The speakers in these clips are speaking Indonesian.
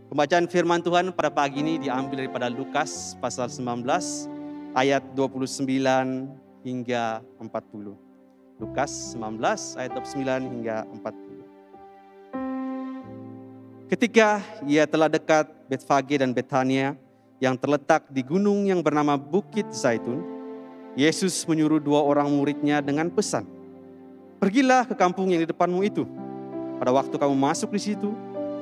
Pembacaan firman Tuhan pada pagi ini diambil daripada Lukas pasal 19 ayat 29 hingga 40. Lukas 19 ayat 29 hingga 40. Ketika ia telah dekat Betfage dan Betania yang terletak di gunung yang bernama Bukit Zaitun, Yesus menyuruh 2 orang muridnya dengan pesan, "Pergilah ke kampung yang di depanmu itu. Pada waktu kamu masuk di situ,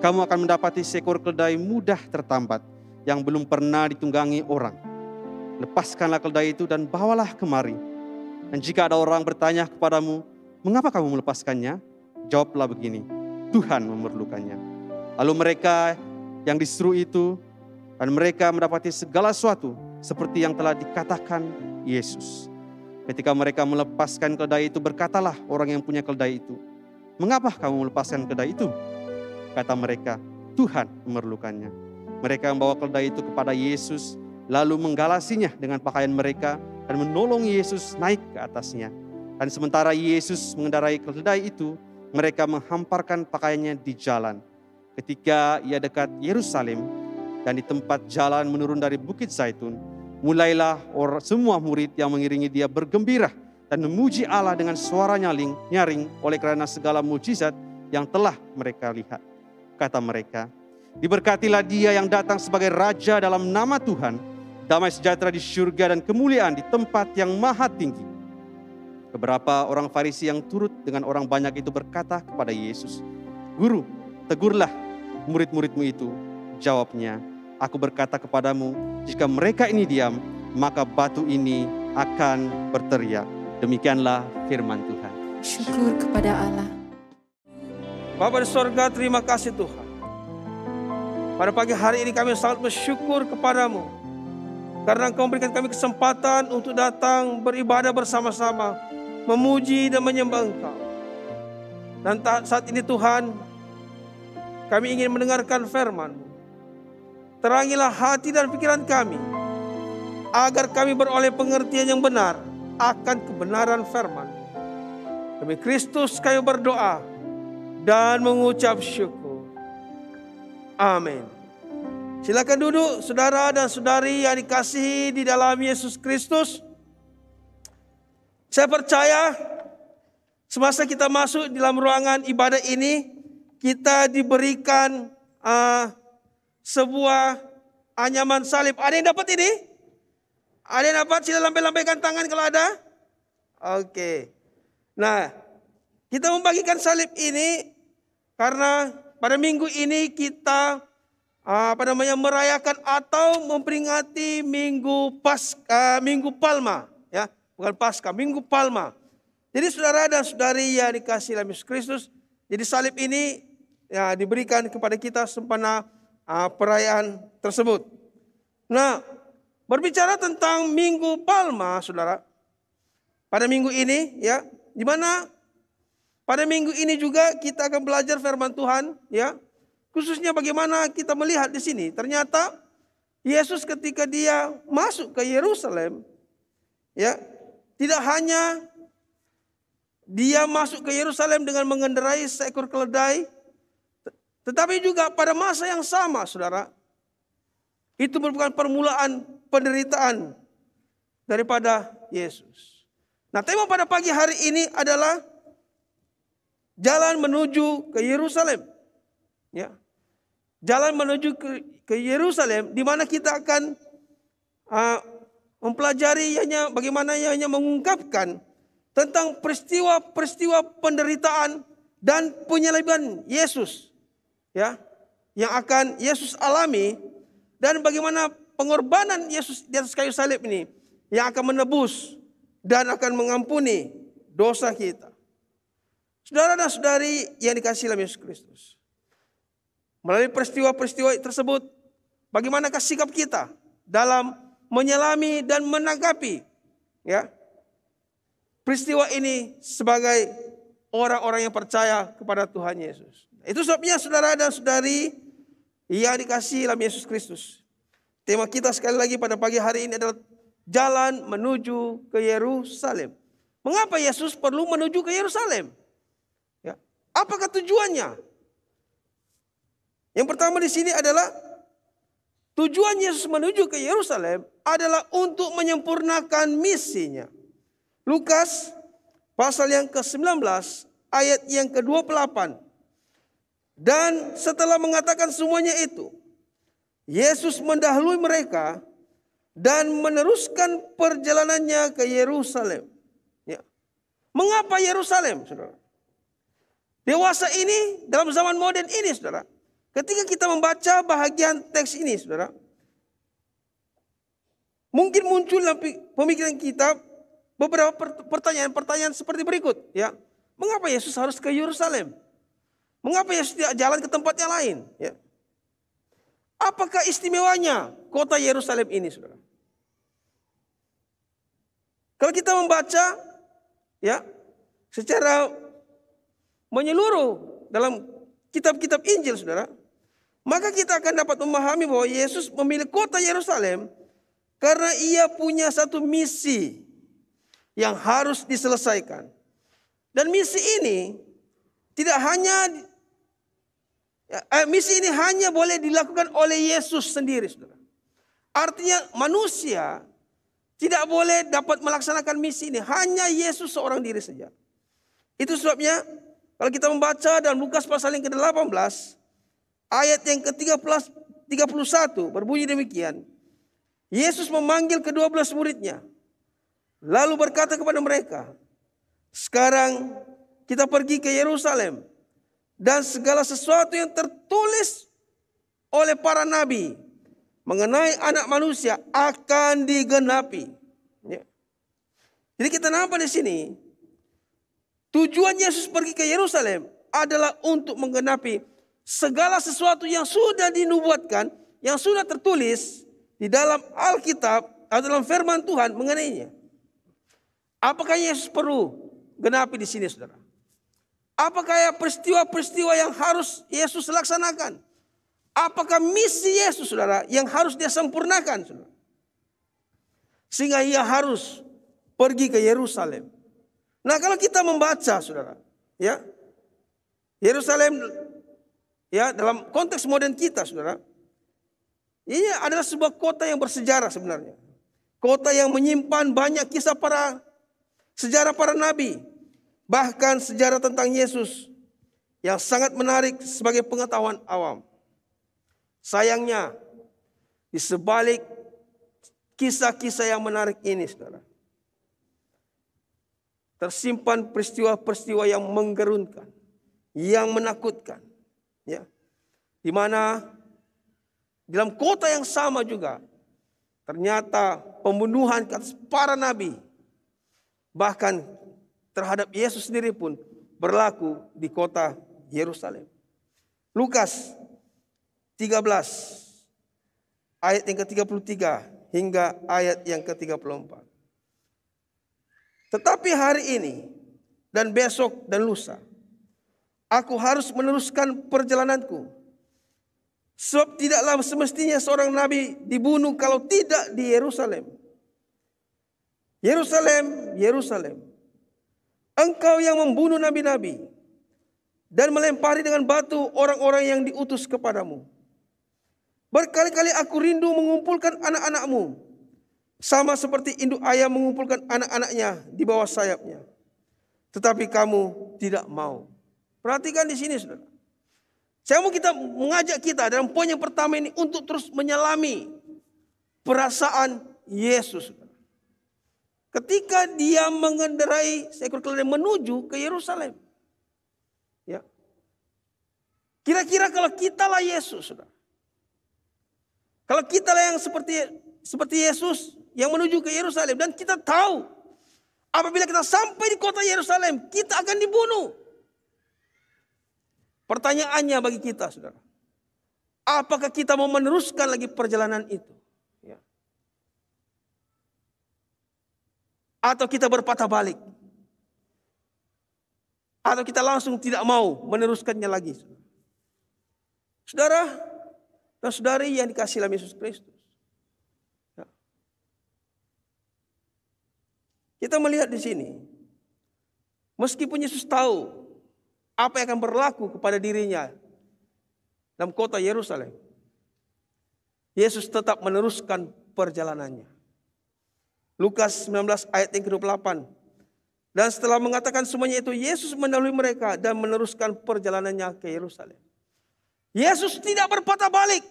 kamu akan mendapati seekor keledai mudah tertambat yang belum pernah ditunggangi orang. Lepaskanlah keledai itu dan bawalah kemari. Dan jika ada orang bertanya kepadamu, mengapa kamu melepaskannya? Jawablah begini, Tuhan memerlukannya." Lalu mereka yang disuruh itu dan mereka mendapati segala sesuatu seperti yang telah dikatakan Yesus. Ketika mereka melepaskan keledai itu, berkatalah orang yang punya keledai itu, "Mengapa kamu melepaskan keledai itu?" Kata mereka, "Tuhan memerlukannya." Mereka membawa keledai itu kepada Yesus, lalu menggalasinya dengan pakaian mereka dan menolong Yesus naik ke atasnya. Dan sementara Yesus mengendarai keledai itu, mereka menghamparkan pakaiannya di jalan. Ketika ia dekat Yerusalem dan di tempat jalan menurun dari Bukit Zaitun, mulailah semua murid yang mengiringi dia bergembira dan memuji Allah dengan suara nyaring oleh karena segala mujizat yang telah mereka lihat. Kata mereka, "Diberkatilah dia yang datang sebagai Raja dalam nama Tuhan, damai sejahtera di surga dan kemuliaan di tempat yang maha tinggi." Beberapa orang Farisi yang turut dengan orang banyak itu berkata kepada Yesus, "Guru, tegurlah murid-muridmu itu." Jawabnya, "Aku berkata kepadamu, jika mereka ini diam, maka batu ini akan berteriak." Demikianlah firman Tuhan. Syukur kepada Allah. Bapa di sorga, terima kasih Tuhan. Pada pagi hari ini kami sangat bersyukur kepadamu, karena Engkau memberikan kami kesempatan untuk datang beribadah bersama-sama, memuji dan menyembah Engkau. Dan saat ini Tuhan, kami ingin mendengarkan firman-Mu. Terangilah hati dan pikiran kami, agar kami beroleh pengertian yang benar akan kebenaran firman. Demi Kristus kami berdoa dan mengucap syukur. Amin. Silakan duduk saudara dan saudari yang dikasihi di dalam Yesus Kristus. Saya percaya semasa kita masuk di dalam ruangan ibadah ini, kita diberikan sebuah anyaman salib. Ada yang dapat ini? Ada yang dapat? Sila lambaikan tangan kalau ada. Oke. Nah, kita membagikan salib ini karena pada minggu ini kita merayakan atau memperingati Minggu Palma, ya, bukan Paskah, Minggu Palma. Jadi saudara dan saudari yang dikasihi dalam Yesus Kristus, jadi salib ini ya diberikan kepada kita sempena perayaan tersebut. Nah, berbicara tentang Minggu Palma, saudara, pada minggu ini ya, di mana pada minggu ini juga kita akan belajar firman Tuhan, ya. Khususnya bagaimana kita melihat di sini. Ternyata Yesus ketika dia masuk ke Yerusalem, ya, tidak hanya dia masuk ke Yerusalem dengan mengendarai seekor keledai, tetapi juga pada masa yang sama, saudara, itu merupakan permulaan penderitaan daripada Yesus. Nah, tema pada pagi hari ini adalah jalan menuju ke Yerusalem. Ya. Jalan menuju ke Yerusalem, di mana kita akan mempelajari bagaimana ianya mengungkapkan tentang peristiwa-peristiwa penderitaan dan penyaliban Yesus, ya, yang akan Yesus alami, dan bagaimana pengorbanan Yesus di atas kayu salib ini yang akan menebus dan akan mengampuni dosa kita. Saudara dan saudari yang dikasihi dalam Yesus Kristus, melalui peristiwa-peristiwa tersebut, bagaimanakah sikap kita dalam menyelami dan menanggapi, ya, peristiwa ini sebagai orang-orang yang percaya kepada Tuhan Yesus. Itu sebabnya saudara dan saudari yang dikasihi dalam Yesus Kristus, tema kita sekali lagi pada pagi hari ini adalah jalan menuju ke Yerusalem. Mengapa Yesus perlu menuju ke Yerusalem? Ya, apakah tujuannya? Yang pertama di sini adalah tujuan Yesus menuju ke Yerusalem adalah untuk menyempurnakan misinya. Lukas pasal yang ke-19 ayat yang ke-28. Dan setelah mengatakan semuanya itu, Yesus mendahului mereka dan meneruskan perjalanannya ke Yerusalem. Ya. Mengapa Yerusalem, saudara? Dewasa ini, dalam zaman modern ini, saudara, ketika kita membaca bahagian teks ini, saudara, mungkin muncul dalam pemikiran kita beberapa pertanyaan-pertanyaan seperti berikut. Ya. Mengapa Yesus harus ke Yerusalem? Mengapa Yesus tidak jalan ke tempat yang lain? Ya. Apakah istimewanya kota Yerusalem ini, saudara? Kalau kita membaca, ya, secara menyeluruh dalam kitab-kitab Injil, saudara, maka kita akan dapat memahami bahwa Yesus memilih kota Yerusalem karena ia punya satu misi yang harus diselesaikan. Dan misi ini tidak hanya misi ini hanya boleh dilakukan oleh Yesus sendiri, saudara. Artinya manusia tidak boleh dapat melaksanakan misi ini. Hanya Yesus seorang diri saja. Itu sebabnya kalau kita membaca dalam Lukas pasal yang ke-18 ayat yang ke-31 berbunyi demikian. Yesus memanggil ke-12 muridnya. Lalu berkata kepada mereka, sekarang kita pergi ke Yerusalem. Dan segala sesuatu yang tertulis oleh para nabi mengenai anak manusia akan digenapi. Ya. Jadi kita nampak di sini, tujuan Yesus pergi ke Yerusalem adalah untuk menggenapi segala sesuatu yang sudah dinubuatkan, yang sudah tertulis di dalam Alkitab atau dalam firman Tuhan mengenainya. Apakah Yesus perlu genapi di sini, saudara? Apakah peristiwa-peristiwa yang harus Yesus laksanakan? Apakah misi Yesus, saudara, yang harus dia sempurnakan, saudara? Sehingga ia harus pergi ke Yerusalem. Nah, kalau kita membaca, saudara, ya, Yerusalem, ya, dalam konteks modern kita, saudara, ini adalah sebuah kota yang bersejarah sebenarnya. Kota yang menyimpan banyak kisah sejarah para nabi. Bahkan sejarah tentang Yesus yang sangat menarik sebagai pengetahuan awam. Sayangnya, di sebalik kisah-kisah yang menarik ini, saudara, tersimpan peristiwa-peristiwa yang menggerunkan, yang menakutkan. Ya. Di mana dalam kota yang sama juga, ternyata pembunuhan atas para nabi, bahkan terhadap Yesus sendiri pun berlaku di kota Yerusalem. Lukas 13 ayat yang ke-33 hingga ayat yang ke-34. Tetapi hari ini dan besok dan lusa aku harus meneruskan perjalananku. Sebab tidaklah semestinya seorang nabi dibunuh kalau tidak di Yerusalem. Yerusalem, Yerusalem, engkau yang membunuh nabi-nabi dan melempari dengan batu orang-orang yang diutus kepadamu. Berkali-kali aku rindu mengumpulkan anak-anakmu, sama seperti induk ayam mengumpulkan anak-anaknya di bawah sayapnya. Tetapi kamu tidak mau. Perhatikan di sini, saudara. Saya mau mengajak kita dalam poin yang pertama ini untuk terus menyelami perasaan Yesus. Ketika dia mengendarai seekor keledai menuju ke Yerusalem. Ya. Kira-kira kalau kitalah Yesus, saudara. Kalau kitalah yang seperti Yesus yang menuju ke Yerusalem. Dan kita tahu apabila kita sampai di kota Yerusalem, kita akan dibunuh. Pertanyaannya bagi kita, saudara. Apakah kita mau meneruskan lagi perjalanan itu? Ya. Atau kita berpatah balik? Atau kita langsung tidak mau meneruskannya lagi? Saudara dan saudari yang dikasihi dalam Yesus Kristus. Ya. Kita melihat di sini, meskipun Yesus tahu apa yang akan berlaku kepada dirinya dalam kota Yerusalem, Yesus tetap meneruskan perjalanannya. Lukas 19 ayat yang ke-28. Dan setelah mengatakan semuanya itu, Yesus mendahului mereka dan meneruskan perjalanannya ke Yerusalem. Yesus tidak berpatah balik.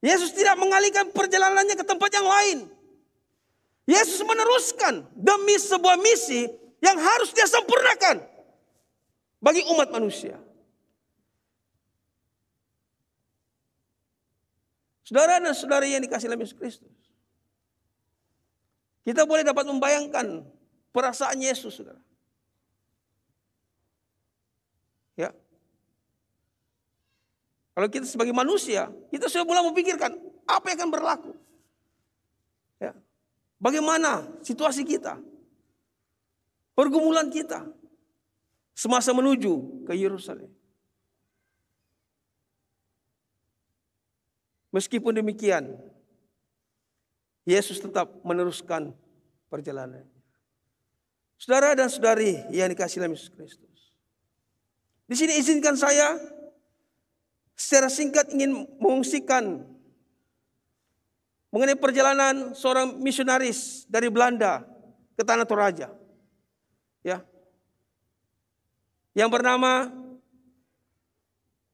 Yesus tidak mengalihkan perjalanannya ke tempat yang lain. Yesus meneruskan demi sebuah misi yang harus dia sempurnakan bagi umat manusia. Saudara dan saudari yang dikasihi oleh Yesus Kristus, kita boleh dapat membayangkan perasaan Yesus, saudara. Ya. Kalau kita sebagai manusia, kita sudah mulai memikirkan apa yang akan berlaku. Ya. Bagaimana situasi kita, pergumulan kita, semasa menuju ke Yerusalem. Meskipun demikian, Yesus tetap meneruskan perjalanan. Saudara dan saudari yang dikasihi oleh Yesus Kristus. Di sini izinkan saya secara singkat ingin mengungsikan mengenai perjalanan seorang misionaris dari Belanda ke Tanah Toraja. Ya. Yang bernama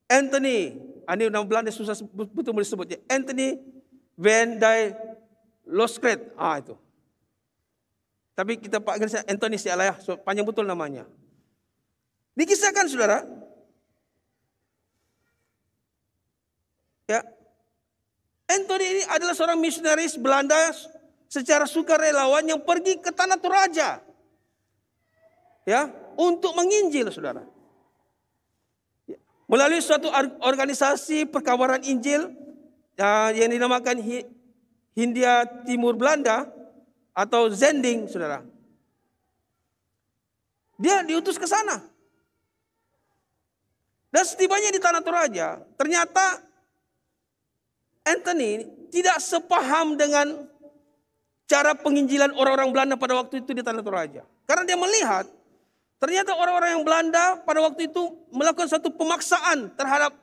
Anthony, ini nama Belanda susah betul disebut ya. Anthony van der Loskret. Itu. Tapi kita panggil Anthony sialah ya, panjang betul namanya. Dikisahkan saudara, ya, Anthony ini adalah seorang misionaris Belanda secara sukarelawan yang pergi ke Tanah Toraja, ya, untuk menginjil, saudara. Ya, melalui suatu organisasi perkabaran Injil yang dinamakan Hindia Timur Belanda atau Zending, saudara. Dia diutus ke sana. Dan setibanya di Tanah Toraja, ternyata Anthony tidak sepaham dengan cara penginjilan orang-orang Belanda pada waktu itu di Tanah Toraja. Karena dia melihat, ternyata orang-orang yang Belanda pada waktu itu melakukan satu pemaksaan terhadap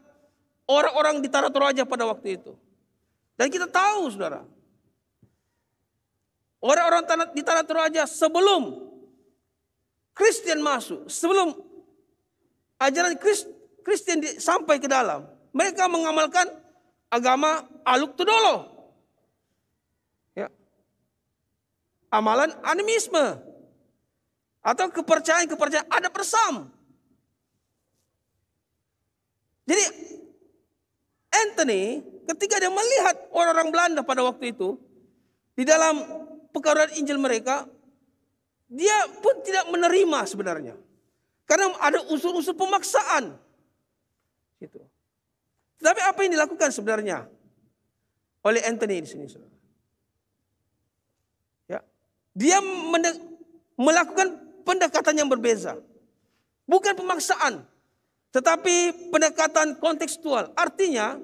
orang-orang di Tanah Toraja pada waktu itu. Dan kita tahu, saudara, orang-orang di Tanah Toraja sebelum Kristen masuk, sebelum ajaran Kristen sampai ke dalam, mereka mengamalkan agama Aluk Todolo. Ya. Amalan animisme. Atau kepercayaan ada persam. Jadi Anthony ketika dia melihat orang-orang Belanda pada waktu itu, di dalam pekabaran Injil mereka, dia pun tidak menerima sebenarnya. Karena ada unsur-unsur pemaksaan. Gitu. Tapi apa yang dilakukan sebenarnya oleh Anthony di sini, saudara? Ya, dia melakukan pendekatan yang berbeza, bukan pemaksaan, tetapi pendekatan kontekstual. Artinya,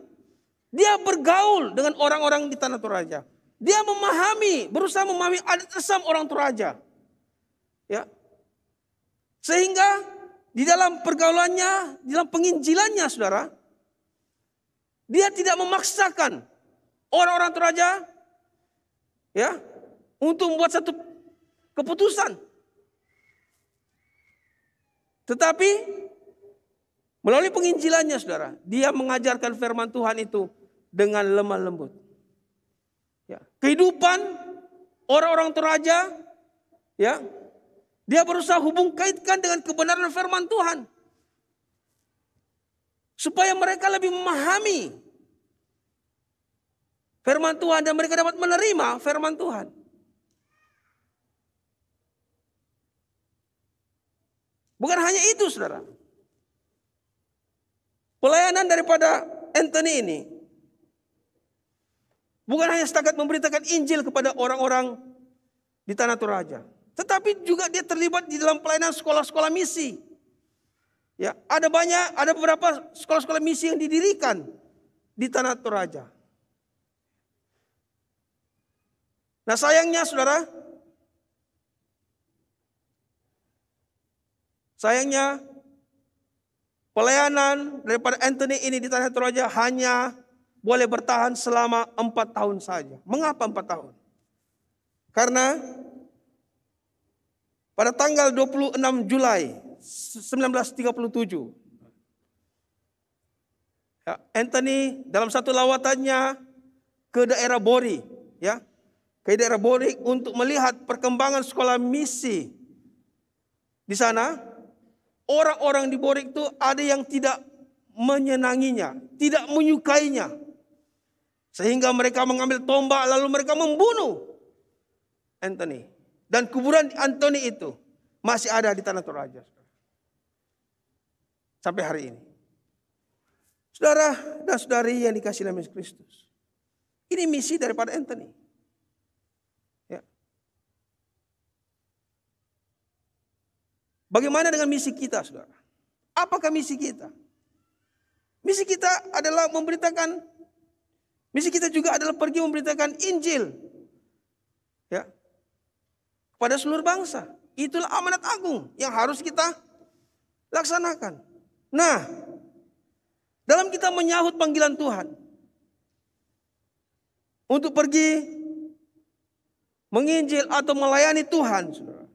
dia bergaul dengan orang-orang di Tanah Toraja. Dia berusaha memahami adat resam orang Toraja. Ya, sehingga di dalam pergaulannya, di dalam penginjilannya, saudara, dia tidak memaksakan orang-orang Toraja, ya, untuk membuat satu keputusan. Tetapi melalui penginjilannya, saudara, dia mengajarkan firman Tuhan itu dengan lemah lembut. Ya, kehidupan orang-orang Toraja, ya, dia berusaha kaitkan dengan kebenaran firman Tuhan. Supaya mereka lebih memahami firman Tuhan dan mereka dapat menerima firman Tuhan. Bukan hanya itu, saudara. Pelayanan daripada Anthony ini bukan hanya setakat memberitakan Injil kepada orang-orang di Tanah Toraja, tetapi juga dia terlibat di dalam pelayanan sekolah-sekolah misi. Ya, ada beberapa sekolah-sekolah misi yang didirikan di Tanah Toraja. Nah, sayangnya, saudara, pelayanan daripada Anthony ini di Tanah Toraja hanya boleh bertahan selama 4 tahun saja. Mengapa 4 tahun? Karena pada tanggal 26 Julai 1937, Anthony dalam satu lawatannya ke daerah Bori, ke daerah Bori untuk melihat perkembangan sekolah misi di sana. Orang-orang di Bori itu ada yang tidak menyenanginya, tidak menyukainya, sehingga mereka mengambil tombak lalu mereka membunuh Anthony. Dan kuburan Anthony itu masih ada di Tanah Toraja sampai hari ini. Saudara dan saudari yang dikasihi dalam Yesus Kristus, ini misi daripada Anthony. Ya. Bagaimana dengan misi kita, saudara? Apakah misi kita? Misi kita adalah memberitakan, misi kita juga adalah pergi memberitakan Injil, ya, kepada seluruh bangsa. Itulah amanat agung yang harus kita laksanakan. Nah, dalam kita menyahut panggilan Tuhan untuk pergi menginjil atau melayani Tuhan, saudara,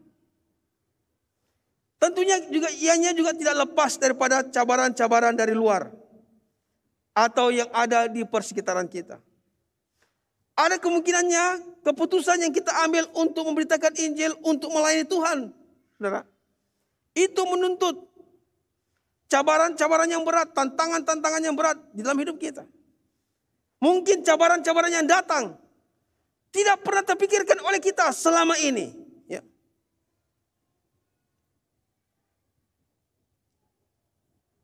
tentunya juga ianya juga tidak lepas daripada cabaran-cabaran dari luar atau yang ada di persekitaran kita. Ada kemungkinannya keputusan yang kita ambil untuk memberitakan Injil, untuk melayani Tuhan, saudara, itu menuntut cabaran-cabaran yang berat, tantangan-tantangan yang berat di dalam hidup kita. Mungkin cabaran-cabaran yang datang tidak pernah terpikirkan oleh kita selama ini. Ya.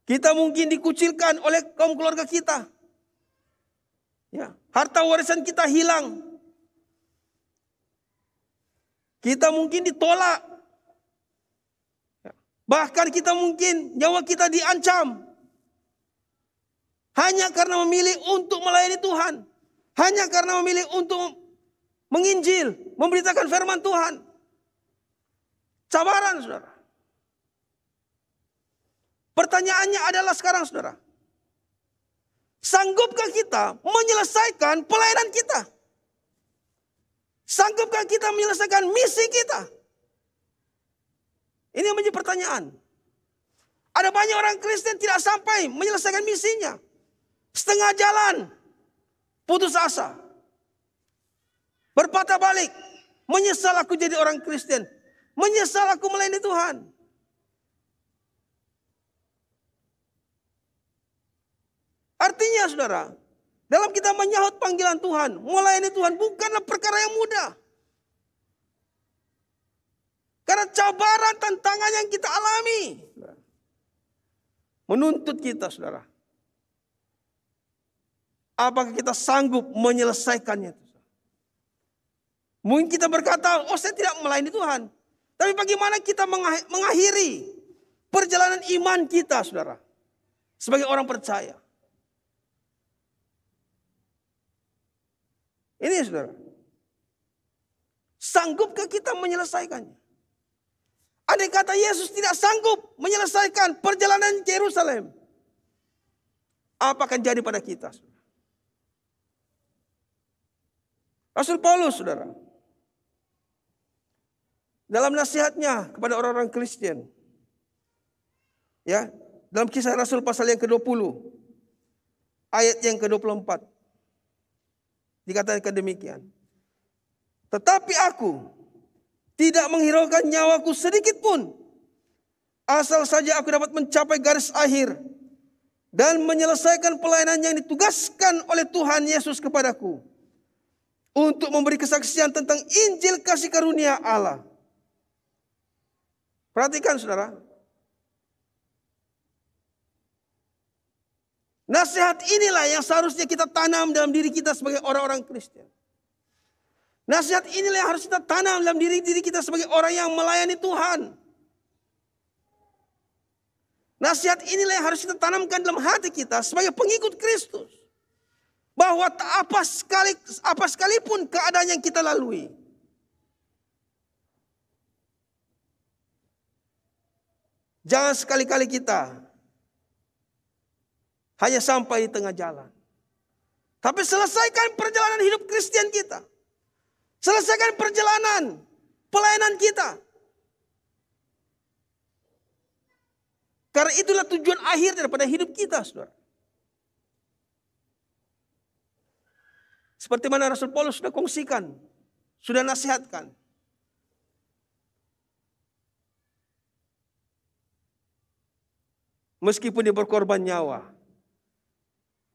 Kita mungkin dikucilkan oleh kaum keluarga kita. Ya. Harta warisan kita hilang. Kita mungkin ditolak. Bahkan kita mungkin nyawa kita diancam. Hanya karena memilih untuk melayani Tuhan. Hanya karena memilih untuk menginjil, memberitakan firman Tuhan. Cabaran, saudara. Pertanyaannya adalah sekarang, saudara, sanggupkah kita menyelesaikan pelayanan kita? Sanggupkah kita menyelesaikan misi kita? Ini yang menjadi pertanyaan. Ada banyak orang Kristen tidak sampai menyelesaikan misinya. Setengah jalan, putus asa, berpatah balik. Menyesal aku jadi orang Kristen. Menyesal aku melayani Tuhan. Artinya, saudara, dalam kita menyahut panggilan Tuhan, melayani Tuhan bukanlah perkara yang mudah. Karena cabaran, tantangan yang kita alami menuntut kita, saudara. Apakah kita sanggup menyelesaikannya? Mungkin kita berkata, oh saya tidak melayani Tuhan. Tapi bagaimana kita mengakhiri perjalanan iman kita, saudara, sebagai orang percaya? Ini, saudara, sanggupkah kita menyelesaikannya? Andai kata Yesus tidak sanggup menyelesaikan perjalanan ke Yerusalem, apa akan jadi pada kita? Rasul Paulus, saudara, dalam nasihatnya kepada orang-orang Kristen, ya, dalam Kisah Rasul pasal yang ke-20, ayat yang ke-24, dikatakan demikian. Tetapi aku tidak menghiraukan nyawaku sedikit pun, asal saja aku dapat mencapai garis akhir dan menyelesaikan pelayanan yang ditugaskan oleh Tuhan Yesus kepadaku untuk memberi kesaksian tentang Injil kasih karunia Allah. Perhatikan, saudara, nasihat inilah yang seharusnya kita tanam dalam diri kita sebagai orang-orang Kristen. Nasihat inilah yang harus kita tanam dalam diri kita sebagai orang yang melayani Tuhan. Nasihat inilah yang harus kita tanamkan dalam hati kita sebagai pengikut Kristus. Bahwa apa sekalipun keadaan yang kita lalui, jangan sekali-kali kita hanya sampai di tengah jalan. Tapi selesaikan perjalanan hidup Kristen kita. Selesaikan perjalanan pelayanan kita. Karena itulah tujuan akhir daripada hidup kita, saudara. Seperti mana Rasul Paulus sudah kongsikan, sudah nasihatkan. Meskipun dia berkorban nyawa,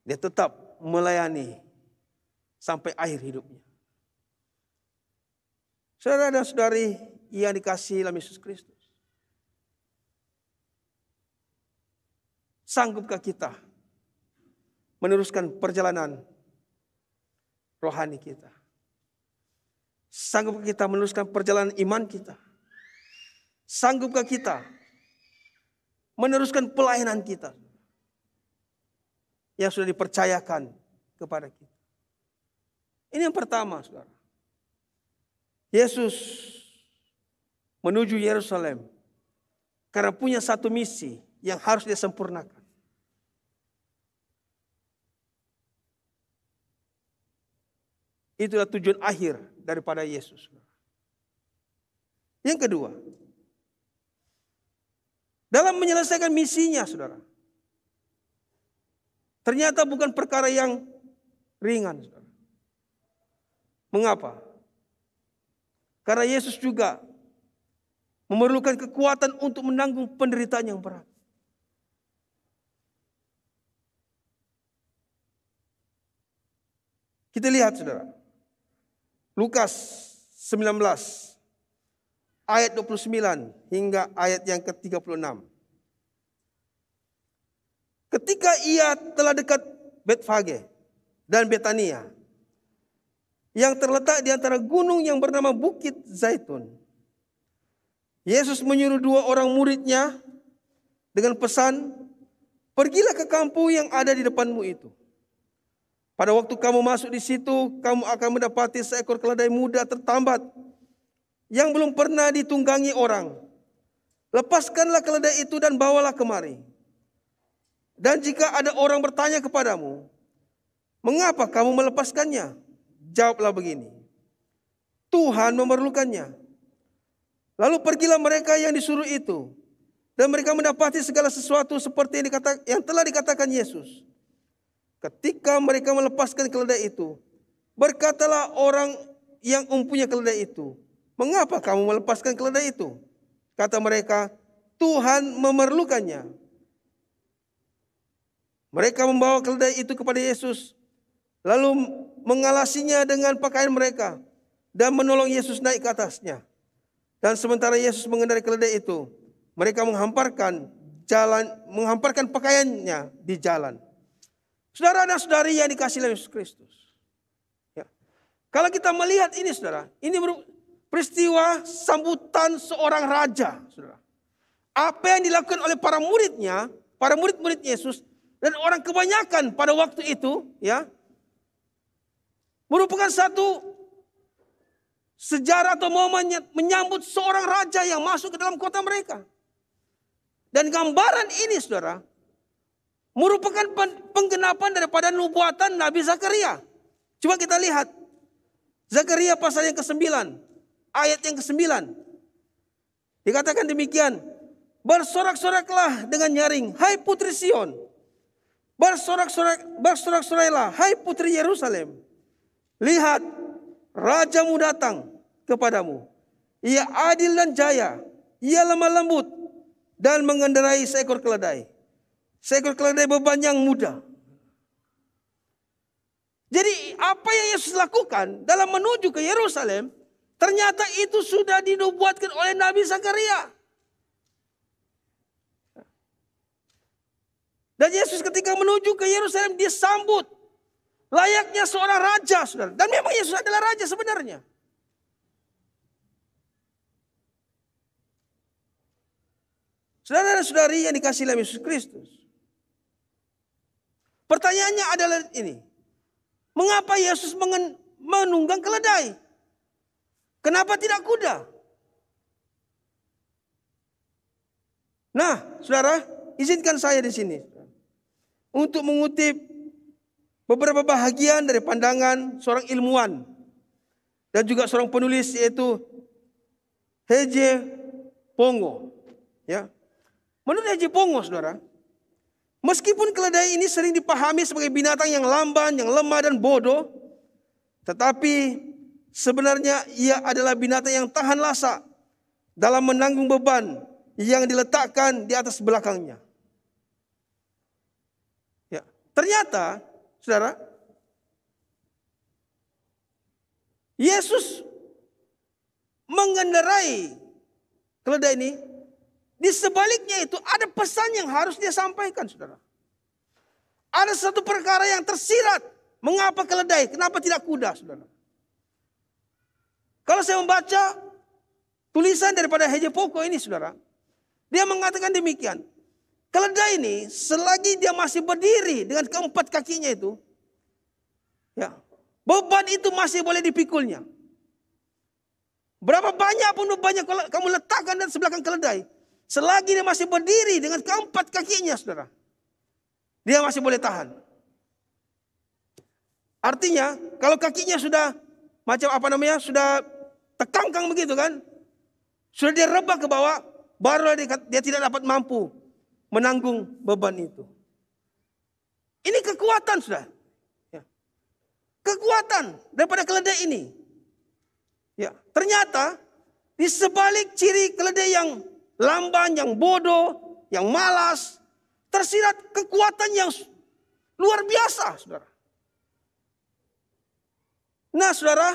dia tetap melayani sampai akhir hidupnya. Saudara dan saudari yang dikasihi dalam Yesus Kristus. Sanggupkah kita meneruskan perjalanan rohani kita? Sanggupkah kita meneruskan perjalanan iman kita? Sanggupkah kita meneruskan pelayanan kita yang sudah dipercayakan kepada kita? Ini yang pertama, saudara. Yesus menuju Yerusalem karena punya satu misi yang harus dia sempurnakan. Itulah tujuan akhir daripada Yesus. Yang kedua, dalam menyelesaikan misinya, saudara, ternyata bukan perkara yang ringan, saudara. Mengapa? Karena Yesus juga memerlukan kekuatan untuk menanggung penderitaan yang berat. Kita lihat, saudara. Lukas 19 ayat 29 hingga ayat yang ke-36. Ketika ia telah dekat Betfage dan Betania yang terletak di antara gunung yang bernama Bukit Zaitun, Yesus menyuruh 2 orang muridnya dengan pesan, "Pergilah ke kampung yang ada di depanmu itu. Pada waktu kamu masuk di situ, kamu akan mendapati seekor keledai muda tertambat yang belum pernah ditunggangi orang. Lepaskanlah keledai itu dan bawalah kemari. Dan jika ada orang bertanya kepadamu, mengapa kamu melepaskannya? Jawablah begini, Tuhan memerlukannya." Lalu pergilah mereka yang disuruh itu, dan mereka mendapati segala sesuatu seperti yang telah dikatakan Yesus. Ketika mereka melepaskan keledai itu, berkatalah orang yang mempunyai keledai itu, "Mengapa kamu melepaskan keledai itu?" Kata mereka, "Tuhan memerlukannya." Mereka membawa keledai itu kepada Yesus, lalu mengalasinya dengan pakaian mereka, dan menolong Yesus naik ke atasnya. Dan sementara Yesus mengendarai keledai itu, mereka menghamparkan pakaiannya di jalan. Saudara dan saudari yang dikasihi oleh Yesus Kristus. Ya. Kalau kita melihat ini, saudara, ini peristiwa sambutan seorang raja, saudara. Apa yang dilakukan oleh para muridnya, para murid-murid Yesus, dan orang kebanyakan pada waktu itu, ya, merupakan satu sejarah atau momen menyambut seorang raja yang masuk ke dalam kota mereka. Dan gambaran ini, saudara, merupakan penggenapan daripada nubuatan Nabi Zakaria. Coba kita lihat. Zakaria pasal yang ke-9. Ayat yang ke-9. Dikatakan demikian. "Bersorak-soraklah dengan nyaring, hai putri Sion. Bersorak-sorailah, hai putri Yerusalem. Lihat, rajamu datang kepadamu. Ia adil dan jaya. Ia lemah lembut dan mengendarai seekor keledai. Seekor keledai beban yang muda." Jadi apa yang Yesus lakukan dalam menuju ke Yerusalem, ternyata itu sudah dinubuatkan oleh Nabi Zakaria. Dan Yesus ketika menuju ke Yerusalem disambut layaknya seorang raja, saudara. Dan memang Yesus adalah raja sebenarnya. Saudara dan saudari yang dikasihi oleh Yesus Kristus. Pertanyaannya adalah ini. Mengapa Yesus menunggang keledai? Kenapa tidak kuda? Nah, saudara, izinkan saya di sini. untuk mengutip beberapa bahagian dari pandangan seorang ilmuwan dan juga seorang penulis, yaitu H.J. Pongo. Ya. Menurut H.J. Pongo, saudara, meskipun keledai ini sering dipahami sebagai binatang yang lamban, yang lemah dan bodoh, tetapi sebenarnya ia adalah binatang yang tahan lasa dalam menanggung beban yang diletakkan di atas belakangnya. Ya. Ternyata, saudara, Yesus mengendarai keledai ini. Di sebaliknya itu ada pesan yang harus dia sampaikan, saudara. Ada satu perkara yang tersirat. Mengapa keledai? Kenapa tidak kuda, saudara? Kalau saya membaca tulisan daripada H.J. Pongo ini, saudara, dia mengatakan demikian. Keledai ini selagi dia masih berdiri dengan keempat kakinya itu, ya, beban itu masih boleh dipikulnya. Berapa banyak pun bebannya kalau kamu letakkan di sebelakang keledai, selagi dia masih berdiri dengan keempat kakinya, saudara, dia masih boleh tahan. Artinya, kalau kakinya sudah macam sudah tekangkang begitu kan, sudah dia rebah ke bawah, baru dia tidak dapat mampu menanggung beban itu. Ini kekuatan, sudah. Ya. Kekuatan daripada keledai ini. Ya, ternyata di sebalik ciri keledai yang lamban, yang bodoh, yang malas, tersirat kekuatan yang luar biasa, saudara. Nah, saudara,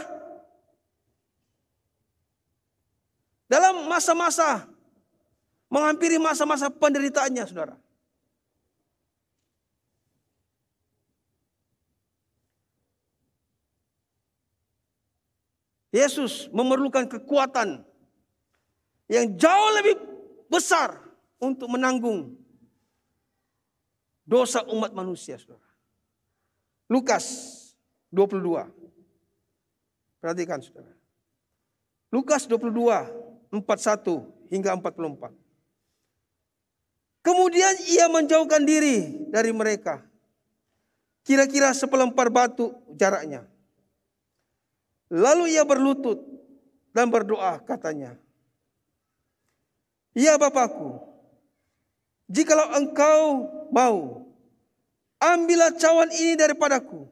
dalam masa-masa, menghampiri masa-masa penderitaannya, saudara, Yesus memerlukan kekuatan yang jauh lebih besar untuk menanggung dosa umat manusia, saudara. Lukas 22. Perhatikan, saudara. Lukas 22, 41 hingga 44. Kemudian ia menjauhkan diri dari mereka. Kira-kira sepelempar batu jaraknya. Lalu ia berlutut dan berdoa, katanya, "Ya Bapakku, jikalau engkau mau, ambillah cawan ini daripadaku.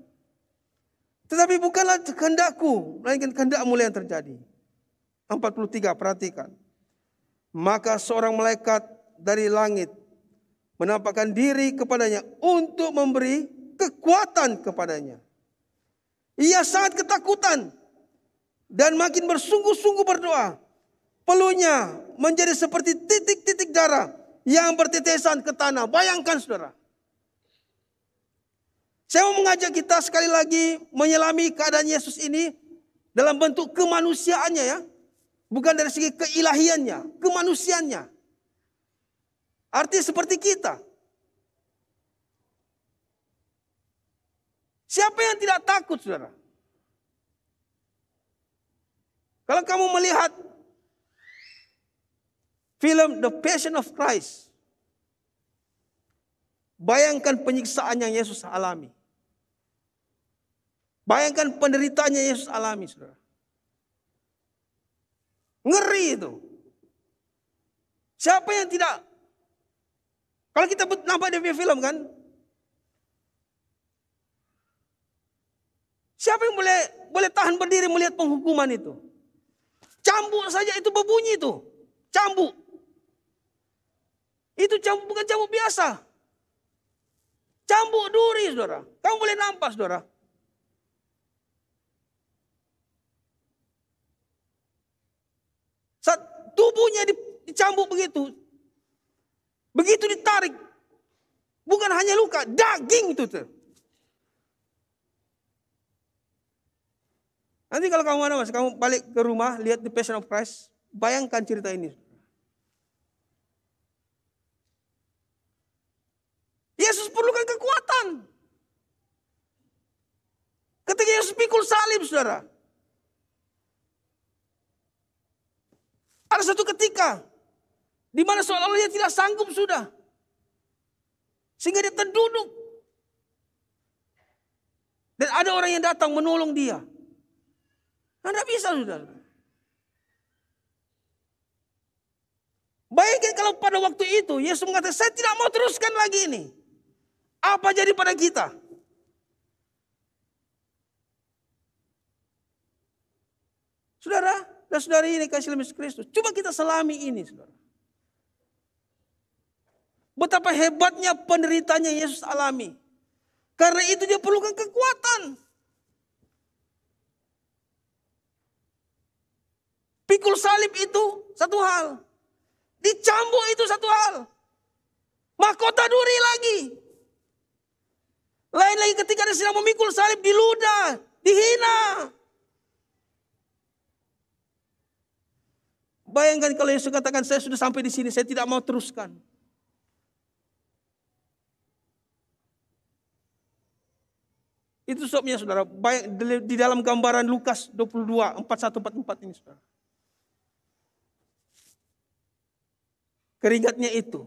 Tetapi bukanlah kehendakku, melainkan kehendak-Mu yang terjadi." 43, perhatikan. Maka seorang malaikat dari langit menampakkan diri kepadanya untuk memberi kekuatan kepadanya. Ia sangat ketakutan dan makin bersungguh-sungguh berdoa. Peluhnya menjadi seperti titik-titik darah yang bertetesan ke tanah. Bayangkan, saudara. Saya mau mengajak kita sekali lagi menyelami keadaan Yesus ini dalam bentuk kemanusiaannya, ya. Bukan dari segi keilahiannya, kemanusiaannya. Artinya seperti kita. Siapa yang tidak takut, saudara? Kalau kamu melihat film The Passion of Christ, bayangkan penyiksaan yang Yesus alami. Bayangkan penderitaan yang Yesus alami, saudara. Ngeri itu. Siapa yang tidak? Kalau kita nampak di film kan, siapa yang boleh tahan berdiri melihat penghukuman itu? Cambuk saja itu berbunyi itu. Cambuk. Itu cambuk, bukan cambuk biasa. Cambuk duri, saudara. Kamu boleh nampak, saudara. Saat tubuhnya dicambuk begitu. Begitu ditarik. Bukan hanya luka, daging itu tuh. Nanti kalau kamu balik ke rumah, lihat The Passion of Christ, bayangkan cerita ini. Yesus perlukan kekuatan. Ketika Yesus pikul salib, saudara. Ada satu ketika di mana seolah-olah dia tidak sanggup sudah. Sehingga dia terduduk Dan ada orang yang datang menolong dia. Tidak bisa, saudara. Bayangkan kalau pada waktu itu Yesus mengatakan, saya tidak mau teruskan lagi ini. Apa jadi pada kita? Saudara dan saudari ini kasih Yesus Kristus. Coba kita selami ini, saudara. Betapa hebatnya penderitanya Yesus alami. Karena itu dia perlukan kekuatan. Pikul salib itu satu hal. Dicambuk itu satu hal. Mahkota duri lagi. Lain lagi ketika dia sedang memikul salib, diludah, dihina. Bayangkan kalau Yesus katakan, saya sudah sampai di sini, saya tidak mau teruskan. Itu sebabnya saudara, di dalam gambaran Lukas 22, 41-44 ini saudara. Keringatnya itu,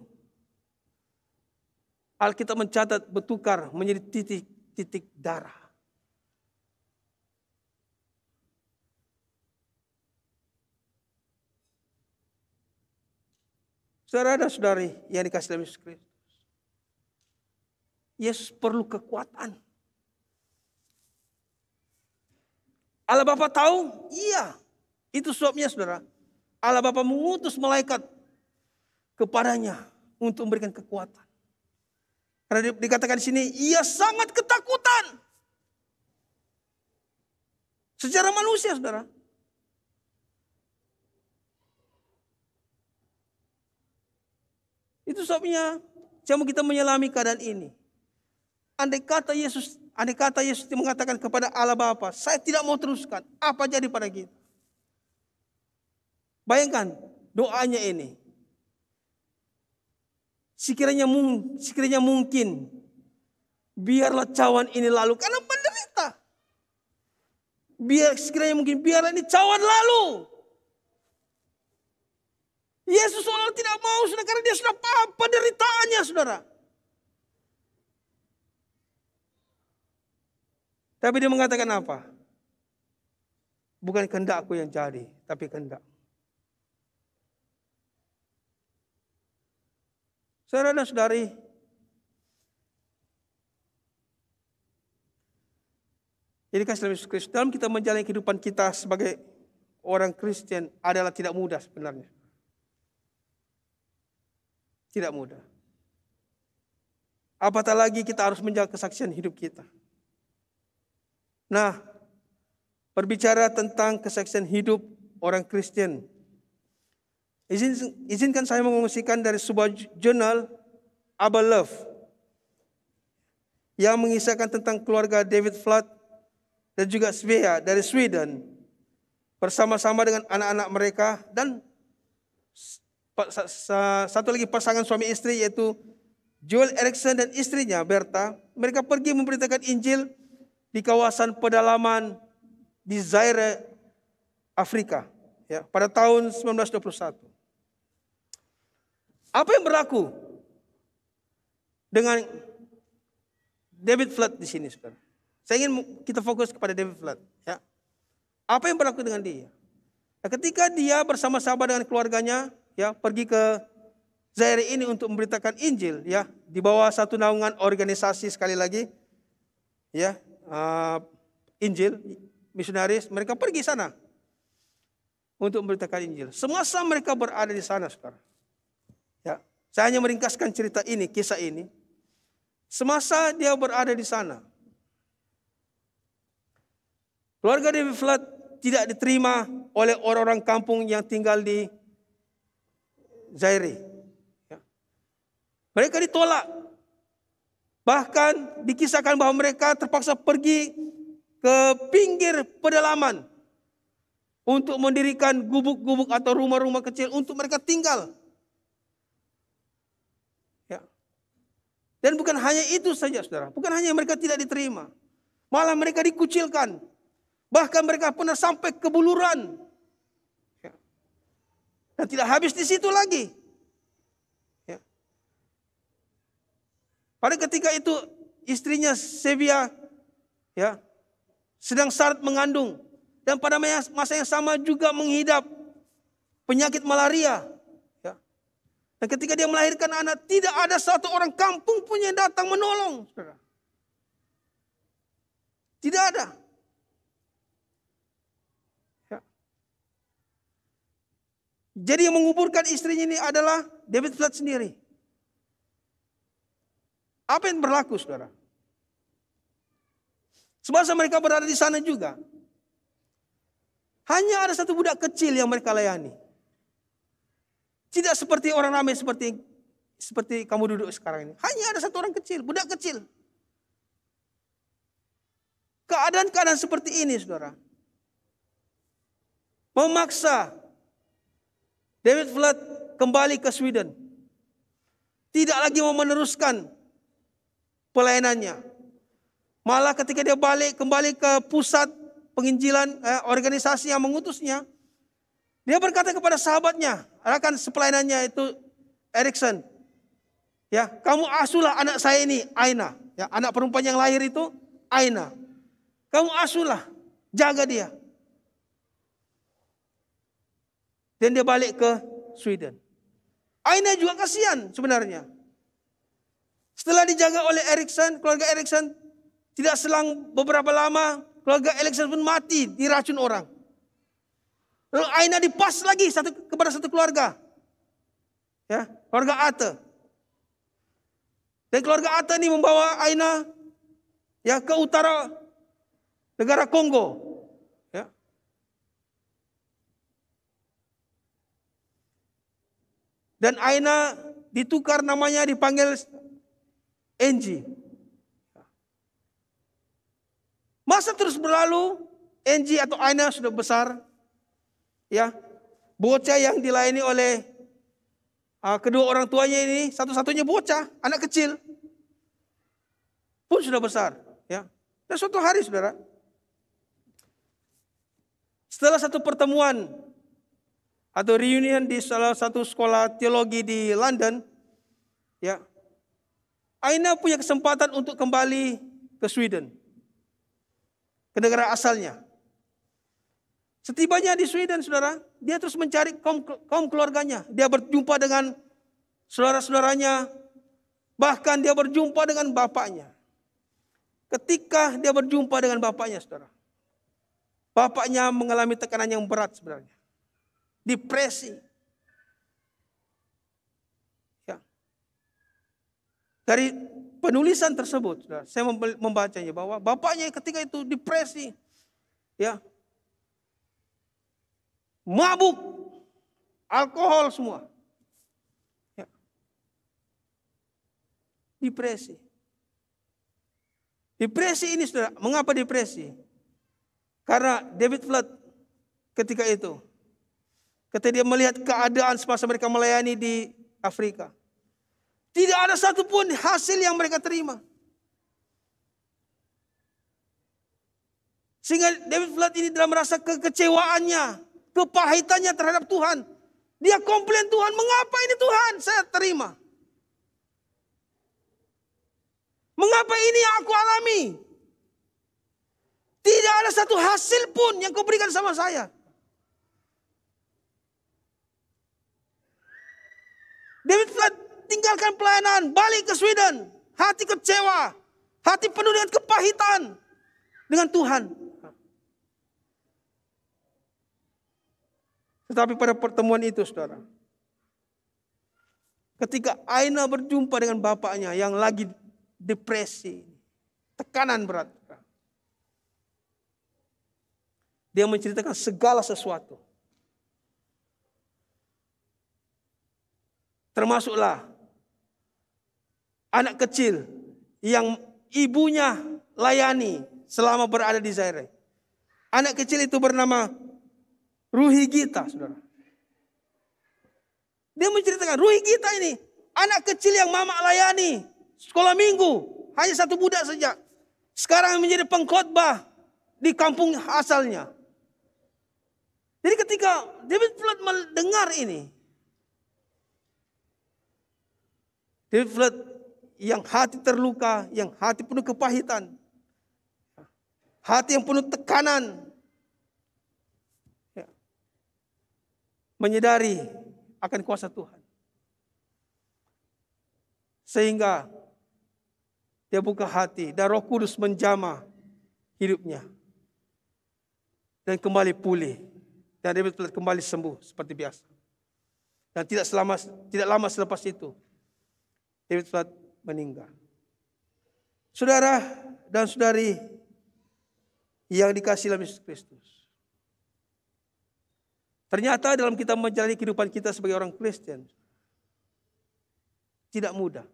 Alkitab mencatat bertukar menjadi titik-titik darah. Saudara dan saudari yang dikasihi Yesus Kristus, Yesus perlu kekuatan. Allah Bapa tahu? Iya. Itu sebabnya saudara, Allah Bapa mengutus malaikat kepadanya untuk memberikan kekuatan. Karena dikatakan di sini, ia sangat ketakutan. Secara manusia, saudara. Itu sebabnya, jangan kita menyelami keadaan ini. Andai kata Yesus mengatakan kepada Allah Bapa, saya tidak mau teruskan, apa jadi pada kita? Bayangkan doanya ini. Sekiranya mungkin, biarlah cawan ini lalu, karena menderita. Sekiranya mungkin, biarlah ini cawan lalu. Yesus soal tidak mau, saudara, karena dia sudah paham penderitaannya, saudara. Tapi dia mengatakan apa? Bukan kehendakku yang jadi, tapi kehendak. Saudara dan saudari, jadi kasih Yesus Kristus, dalam kita menjalani kehidupan kita sebagai orang Kristen adalah tidak mudah sebenarnya. Tidak mudah. Apatah lagi kita harus menjaga kesaksian hidup kita. Nah, berbicara tentang kesaksian hidup orang Kristen, izinkan saya mengungsikan dari sebuah jurnal, Abba Love, yang mengisahkan tentang keluarga David Flood dan juga Svea dari Sweden, bersama-sama dengan anak-anak mereka dan satu lagi pasangan suami istri, yaitu Joel Erickson dan istrinya Berta. Mereka pergi memberitakan Injil di kawasan pedalaman di Zaire, Afrika, ya, pada tahun 1921. Apa yang berlaku dengan David Flood di sini, saudara? Saya ingin kita fokus kepada David Flood. Ya. Apa yang berlaku dengan dia? Nah, ketika dia bersama-sama dengan keluarganya, ya, pergi ke Zaire ini untuk memberitakan Injil, ya, di bawah satu naungan organisasi sekali lagi, ya, Injil, misionaris, mereka pergi sana untuk memberitakan Injil. Semasa mereka berada di sana, saudara. Ya, saya hanya meringkaskan cerita ini, kisah ini. Semasa dia berada di sana, keluarga David Flood tidak diterima oleh orang-orang kampung yang tinggal di Zaire. Ya. Mereka ditolak. Bahkan dikisahkan bahwa mereka terpaksa pergi ke pinggir pedalaman untuk mendirikan gubuk-gubuk atau rumah-rumah kecil untuk mereka tinggal. Ya. Dan bukan hanya itu saja, saudara. Bukan hanya mereka tidak diterima. Malah mereka dikucilkan. Bahkan mereka pernah sampai ke buluran. Ya. Dan tidak habis di situ lagi. Ya. Pada ketika itu istrinya Sevia, ya, sedang syarat mengandung. Dan pada masa yang sama juga menghidap penyakit malaria. Ya. Dan ketika dia melahirkan anak, tidak ada satu orang kampung pun yang datang menolong. Saudara. Tidak ada. Ya. Jadi yang menguburkan istrinya ini adalah David Flood sendiri. Apa yang berlaku, saudara? Semasa mereka berada di sana juga, hanya ada satu budak kecil yang mereka layani. Tidak seperti orang ramai seperti kamu duduk sekarang ini. Hanya ada satu orang kecil, budak kecil. Keadaan-keadaan seperti ini, saudara, memaksa David Flood kembali ke Sweden. Tidak lagi mau meneruskan pelayanannya. Malah ketika dia kembali ke pusat penginjilan, organisasi yang mengutusnya, dia berkata kepada sahabatnya, rekan sepelayanannya itu Erikson, ya, kamu asuhlah anak saya ini, Aina, ya, anak perempuan yang lahir itu Aina. Kamu asuhlah, jaga dia. Dan dia balik ke Sweden. Aina juga kasihan sebenarnya. Setelah dijaga oleh Erikson, keluarga Erikson, tidak selang beberapa lama, keluarga Erikson pun mati, diracun orang. Lalu Aina dipas lagi kepada satu keluarga. Ya, keluarga Ate. Dan keluarga Ate ini membawa Aina ya ke utara negara Kongo. Ya. Dan Aina ditukar namanya, dipanggil Angie. Masa terus berlalu, Angie atau Aina sudah besar. Ya, bocah yang dilayani oleh kedua orang tuanya ini, satu-satunya bocah, anak kecil, pun sudah besar. Ya. Dan suatu hari, saudara, setelah satu pertemuan atau reunion di salah satu sekolah teologi di London, ya, Aina punya kesempatan untuk kembali ke Sweden, ke negara asalnya. Setibanya di Sweden, saudara, dia terus mencari kaum keluarganya. Dia berjumpa dengan saudara-saudaranya, bahkan dia berjumpa dengan bapaknya. Ketika dia berjumpa dengan bapaknya, saudara, bapaknya mengalami tekanan yang berat sebenarnya. Depresi. Ya. Dari penulisan tersebut, saudara, saya membacanya bahwa bapaknya ketika itu depresi, ya, mabuk, alkohol semua, ya. Depresi. Depresi ini, saudara, mengapa depresi? Karena David Flood ketika itu, ketika dia melihat keadaan semasa mereka melayani di Afrika, tidak ada satupun hasil yang mereka terima. Sehingga David Flood ini dalam rasa kekecewaannya, kepahitannya terhadap Tuhan, dia komplain, Tuhan, mengapa ini Tuhan saya terima? Mengapa ini yang aku alami? Tidak ada satu hasil pun yang kau berikan sama saya. David Flood tinggalkan pelayanan, balik ke Sweden. Hati kecewa, hati penuh dengan kepahitan dengan Tuhan. Tetapi pada pertemuan itu, saudara, ketika Aina berjumpa dengan bapaknya yang lagi depresi, tekanan berat, dia menceritakan segala sesuatu. Termasuklah anak kecil yang ibunya layani selama berada di Zaire. Anak kecil itu bernama Ruhi Gita, saudara. Dia menceritakan, Ruhi Gita ini anak kecil yang mama layani sekolah minggu, hanya satu budak saja. Sekarang menjadi pengkhotbah di kampung asalnya. Jadi ketika David Flood mendengar ini, David Flood yang hati terluka, yang hati penuh kepahitan, hati yang penuh tekanan, ya, menyadari akan kuasa Tuhan. Sehingga dia buka hati dan Roh Kudus menjamah hidupnya. Dan kembali pulih. Dan dia kembali sembuh seperti biasa. Dan tidak lama selepas itu, David Platt meninggal. Saudara dan saudari yang dikasihi dalam Yesus Kristus. Ternyata dalam kita menjalani kehidupan kita sebagai orang Kristen, tidak mudah.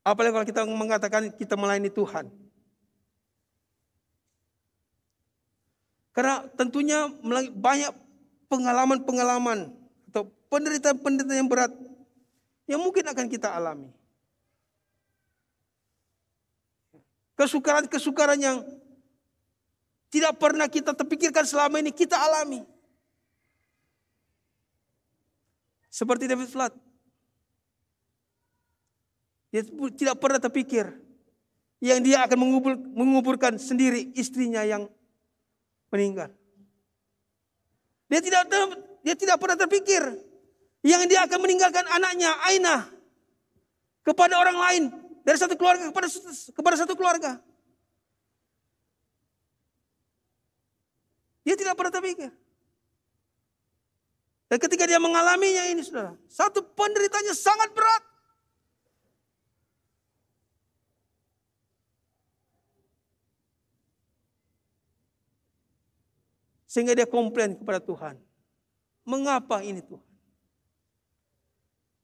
Apalagi kalau kita mengatakan kita melayani Tuhan. Karena tentunya banyak pengalaman-pengalaman atau penderitaan-penderitaan yang berat yang mungkin akan kita alami. Kesukaran-kesukaran yang tidak pernah kita terpikirkan selama ini kita alami. Seperti David Platt. Dia tidak pernah terpikir yang dia akan menguburkan sendiri istrinya yang meninggal. Dia tidak pernah terpikir yang dia akan meninggalkan anaknya Aina kepada orang lain, dari satu keluarga kepada satu keluarga. Dia tidak pernah terpikir. Dan ketika dia mengalaminya ini, saudara, satu penderitaannya sangat berat. Sehingga dia komplain kepada Tuhan. Mengapa ini Tuhan?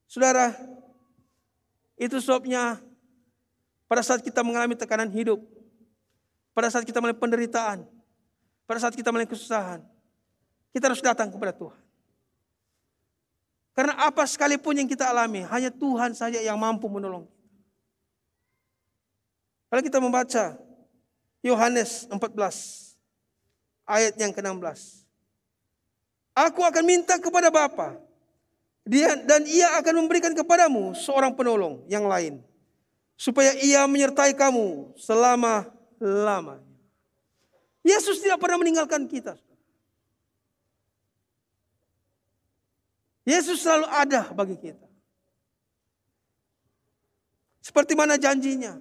Saudara, itu sebabnya pada saat kita mengalami tekanan hidup, pada saat kita mengalami penderitaan, pada saat kita mengalami kesusahan, kita harus datang kepada Tuhan. Karena apa sekalipun yang kita alami, hanya Tuhan saja yang mampu menolong kita. Kalau kita membaca Yohanes 14, ayat yang ke-16. Aku akan minta kepada Bapa, dan Ia akan memberikan kepadamu seorang penolong yang lain, supaya Ia menyertai kamu selama-lamanya. Yesus tidak pernah meninggalkan kita. Yesus selalu ada bagi kita. Seperti mana janjinya,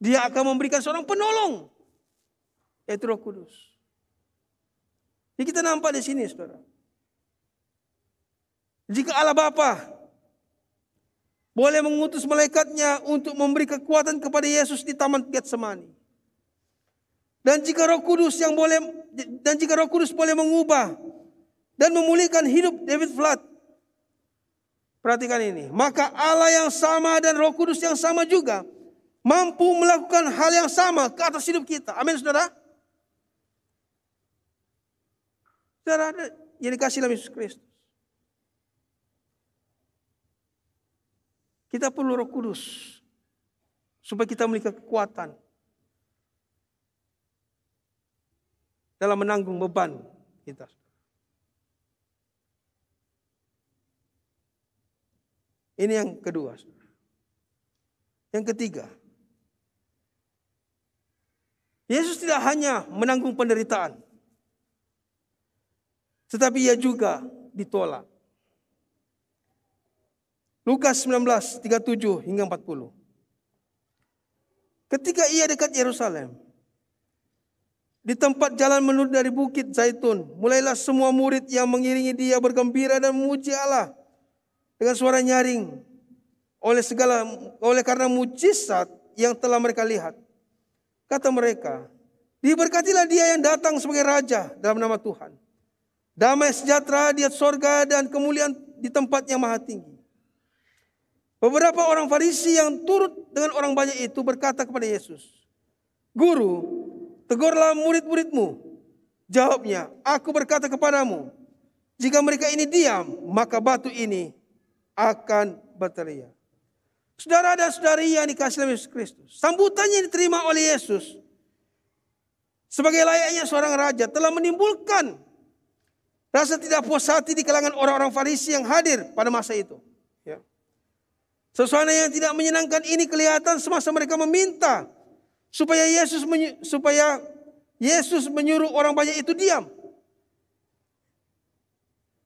Dia akan memberikan seorang penolong, yaitu Roh Kudus. Jadi kita nampak di sini, saudara. Jika Allah Bapa boleh mengutus malaikatnya untuk memberi kekuatan kepada Yesus di Taman Getsemani, dan jika Roh Kudus boleh mengubah dan memulihkan hidup David Platt, perhatikan ini, maka Allah yang sama dan Roh Kudus yang sama juga mampu melakukan hal yang sama ke atas hidup kita. Amin, saudara. Saudara yang dikasihi dalam Yesus Kristus. Kita perlu Roh Kudus supaya kita memiliki kekuatan dalam menanggung beban kita. Ini yang kedua. Yang ketiga, Yesus tidak hanya menanggung penderitaan, tetapi Ia juga ditolak. Lukas 19:37 hingga 40. Ketika Ia dekat Yerusalem, di tempat jalan menuju dari Bukit Zaitun, mulailah semua murid yang mengiringi Dia bergembira dan memuji Allah dengan suara nyaring oleh karena mujizat yang telah mereka lihat. Kata mereka, diberkatilah Dia yang datang sebagai Raja dalam nama Tuhan. Damai sejahtera di atas sorga dan kemuliaan di tempat yang maha tinggi. Beberapa orang Farisi yang turut dengan orang banyak itu berkata kepada Yesus, Guru, tegurlah murid-muridmu. Jawabnya, aku berkata kepadamu, jika mereka ini diam, maka batu ini akan berteriak. Saudara dan saudari yang dikasihi oleh Yesus Kristus, sambutannya yang diterima oleh Yesus sebagai layaknya seorang raja telah menimbulkan rasa tidak puas hati di kalangan orang-orang Farisi yang hadir pada masa itu. Ya. Suasana yang tidak menyenangkan ini kelihatan semasa mereka meminta supaya Yesus menyuruh orang banyak itu diam.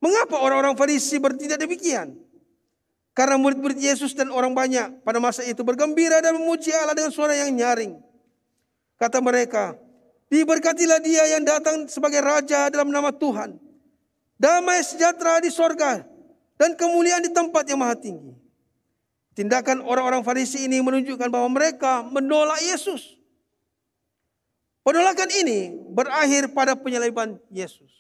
Mengapa orang-orang Farisi bertindak demikian? Karena murid-murid Yesus dan orang banyak pada masa itu bergembira dan memuji Allah dengan suara yang nyaring. Kata mereka, diberkatilah dia yang datang sebagai Raja dalam nama Tuhan. Damai sejahtera di sorga dan kemuliaan di tempat yang maha tinggi. Tindakan orang-orang Farisi ini menunjukkan bahwa mereka menolak Yesus. Penolakan ini berakhir pada penyaliban Yesus.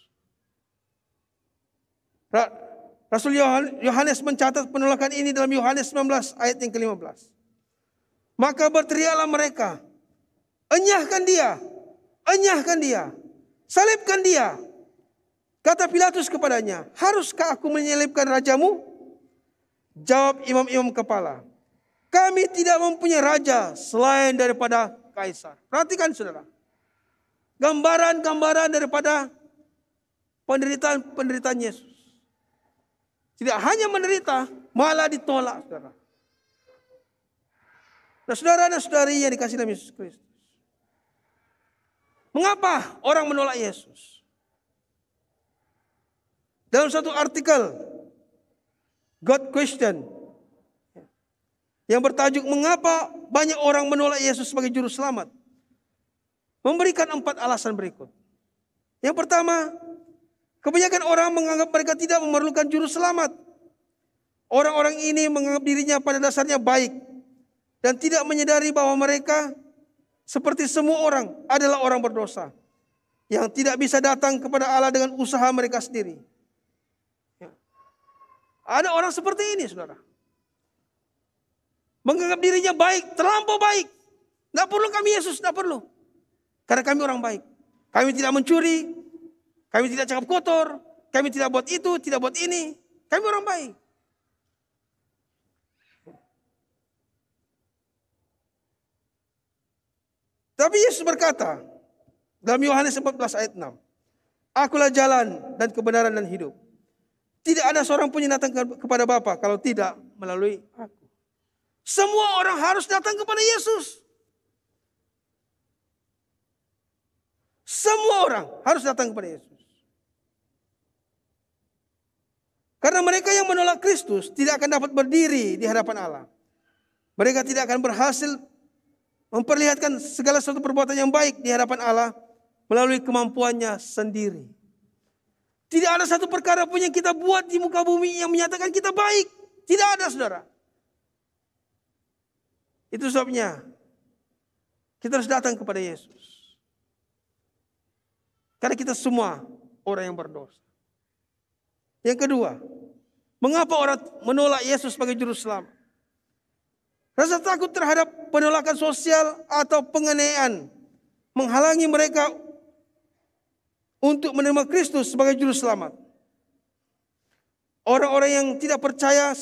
Rasul Yohanes mencatat penolakan ini dalam Yohanes 19 ayat yang ke-15. Maka berteriaklah mereka, enyahkan dia, salibkan dia. Kata Pilatus kepadanya, haruskah aku menyalibkan rajamu? Jawab imam-imam kepala, kami tidak mempunyai raja selain daripada Kaisar. Perhatikan saudara, gambaran-gambaran daripada penderitaan Yesus. Tidak hanya menderita, malah ditolak saudara. Nah saudara dan saudari yang dikasihi dalam Yesus Kristus. Mengapa orang menolak Yesus? Dalam satu artikel God Question yang bertajuk mengapa banyak orang menolak Yesus sebagai juru selamat, memberikan 4 alasan berikut. Yang pertama, kebanyakan orang menganggap mereka tidak memerlukan juru selamat. Orang-orang ini menganggap dirinya pada dasarnya baik dan tidak menyadari bahwa mereka seperti semua orang adalah orang berdosa yang tidak bisa datang kepada Allah dengan usaha mereka sendiri. Ada orang seperti ini saudara. Menganggap dirinya baik, terlampau baik. Tidak perlu kami Yesus, tidak perlu. Karena kami orang baik. Kami tidak mencuri, kami tidak cakap kotor, kami tidak buat itu, tidak buat ini. Kami orang baik. Tapi Yesus berkata dalam Yohanes 14 ayat 6. Akulah jalan dan kebenaran dan hidup. Tidak ada seorang pun yang datang kepada Bapa kalau tidak melalui aku. Semua orang harus datang kepada Yesus. Semua orang harus datang kepada Yesus. Karena mereka yang menolak Kristus tidak akan dapat berdiri di hadapan Allah. Mereka tidak akan berhasil memperlihatkan segala sesuatu perbuatan yang baik di hadapan Allah melalui kemampuannya sendiri. Tidak ada satu perkara pun yang kita buat di muka bumi yang menyatakan kita baik. Tidak ada saudara. Itu sebabnya kita harus datang kepada Yesus. Karena kita semua orang yang berdosa. Yang kedua, mengapa orang menolak Yesus sebagai juru selamat? Rasa takut terhadap penolakan sosial atau penganiayaan menghalangi mereka untuk menerima Kristus sebagai juru selamat. Orang-orang yang tidak percaya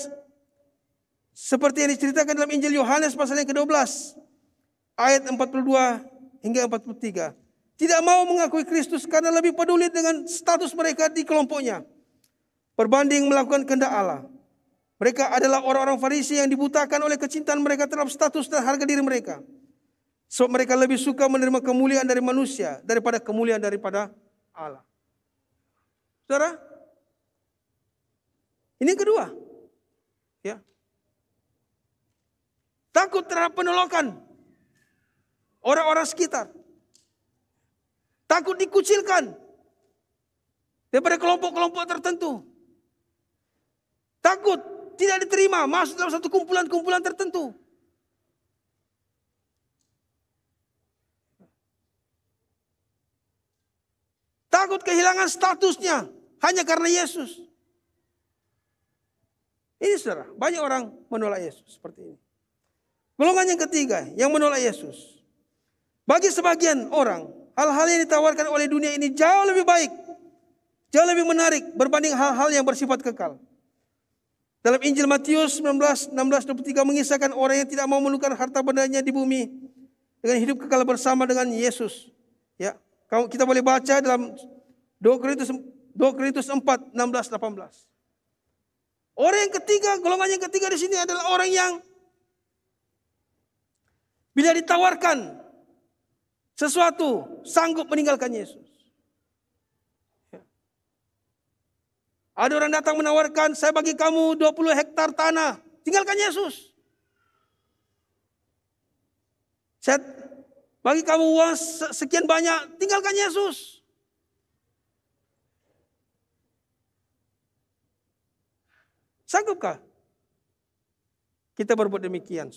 seperti yang diceritakan dalam Injil Yohanes pasal yang ke-12 ayat 42 hingga 43. Tidak mau mengakui Kristus karena lebih peduli dengan status mereka di kelompoknya berbanding melakukan kehendak Allah. Mereka adalah orang-orang Farisi yang dibutakan oleh kecintaan mereka terhadap status dan harga diri mereka. Sebab mereka lebih suka menerima kemuliaan dari manusia daripada kemuliaan daripada Allah. Saudara, ini yang kedua. Ya. Takut terhadap penolakan orang-orang sekitar. Takut dikucilkan daripada kelompok-kelompok tertentu. Takut tidak diterima masuk dalam satu kumpulan-kumpulan tertentu. Takut kehilangan statusnya hanya karena Yesus. Ini saudara, banyak orang menolak Yesus seperti ini. Golongan yang ketiga yang menolak Yesus. Bagi sebagian orang, hal-hal yang ditawarkan oleh dunia ini jauh lebih baik, jauh lebih menarik berbanding hal-hal yang bersifat kekal. Dalam Injil Matius 19:16-23 mengisahkan orang yang tidak mau menukar harta bendanya di bumi dengan hidup kekal bersama dengan Yesus. Ya. Kita boleh baca dalam 2 Korintus 4, 16-18. Orang yang ketiga, golongan yang ketiga di sini adalah orang yang bila ditawarkan sesuatu sanggup meninggalkan Yesus. Ada orang datang menawarkan, saya bagi kamu 20 hektar tanah, tinggalkan Yesus. Saya bagi kamu uang sekian banyak, tinggalkan Yesus. Sanggupkah kita berbuat demikian?